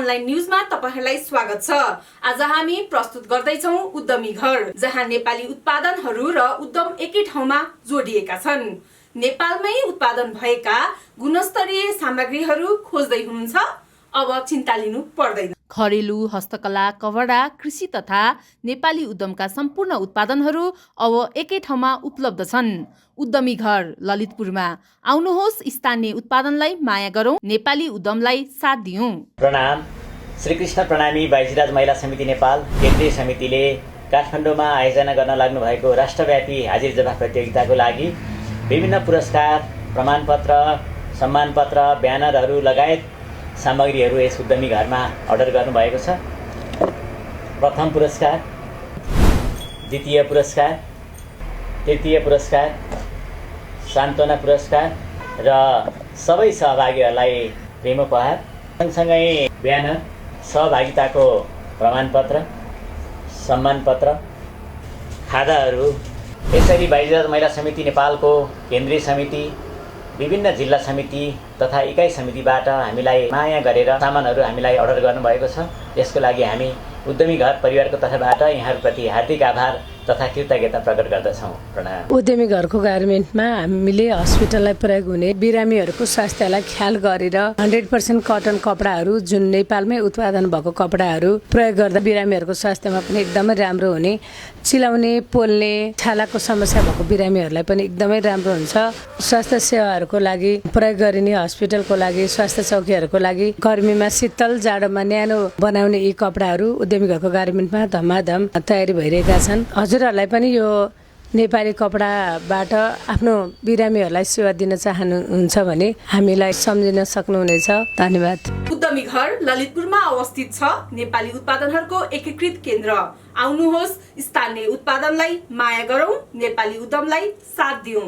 Online न्यूजमा तपाईहरुलाई स्वागत छ। आज हामी प्रस्तुत गर्दै छौं उद्यमी घर, जहाँ नेपाली उत्पादनहरू र उद्यम एकै ठाउँमा जोडिएका छन्। नेपालमै उत्पादन भएका गुणस्तरीय सामग्रीहरू खोज्दै हुनुहुन्छ? अब चिन्ता लिनु पर्दैन। घरेलु हस्तकला, कपडा, कृषि तथा नेपाली उद्यमका सम्पूर्ण उत्पादनहरू अब एकै ठाउँमा उपलब्ध छन्। उद्यमी घर ललितपुरमा। आउनुहोस्, स्थानीय उत्पादनलाई माया गरौं, नेपाली उद्यमलाई साथ दियौं। प्रणाम। श्रीकृष्ण प्रणामी बाइजीराज महिला समिति नेपाल केन्द्रीय समितिले काठमाडौँमा आयोजना गर्न लाग्नु भएको राष्ट्रव्यापी हाजिर जवाफ प्रतियोगिताको लागि विभिन्न पुरस्कार, प्रमाणपत्र, सम्मानपत्र, ब्यानरहरू लगायत सामग्रीहरू यस उद्यमी घरमा अर्डर गर्नुभएको छ। प्रथम पुरस्कार, द्वितीय पुरस्कार, तृतीय पुरस्कार, सान्त्वना पुरस्कार र सबै सहभागीहरूलाई प्रेम उपहार, सँगसँगै ब्यानर, सहभागिताको प्रमाणपत्र, सम्मानपत्र, खादाहरू। यसरी बाइजीराज महिला समिति नेपालको केन्द्रीय समिति, विभिन्न जिल्ला समिति तथा इकाइ समितिबाट हामीलाई माया गरेर सामानहरू हामीलाई अर्डर गर्नुभएको छ। यसको लागि हामी उद्यमी घर परिवारको तर्फबाट यहाँहरूप्रति हार्दिक आभार तथा कृतज्ञता प्रकट गर्दछौँ। प्रणाम। उद्यमी घरको गार्मेन्टमा हामीले हस्पिटललाई प्रयोग हुने बिरामीहरूको स्वास्थ्यलाई ख्याल गरेर 100% कटन कपडाहरू, जुन नेपालमै उत्पादन भएको कपडाहरू प्रयोग गर्दा बिरामीहरूको स्वास्थ्यमा पनि एकदमै राम्रो हुने, चिलाउने, पोल्ने, छालाको समस्या भएको बिरामीहरूलाई पनि एकदमै राम्रो हुन्छ। स्वास्थ्य सेवाहरूको लागि प्रयोग गरिने, हस्पिटलको लागि, स्वास्थ्य चौकीहरूको लागि, गर्मीमा शीतल, जाडोमा न्यानो बनाउने यी कपडाहरू उद्यमी घरको गार्मेन्टमा धमाधम तयारी भइरहेका छन्। हजुरहरूलाई पनि यो नेपाली कपडाबाट आफ्नो बिरामीहरूलाई सेवा दिन चाहनुहुन्छ भने हामीलाई सम्झिन सक्नुहुनेछ। धन्यवाद। उद्यमी घर ललितपुरमा अवस्थित छ। नेपाली उत्पादनहरूको एकीकृत केन्द्र। आउनुहोस्, स्थानीय उत्पादनलाई माया गरौं, नेपाली उद्यमलाई साथ दियौं।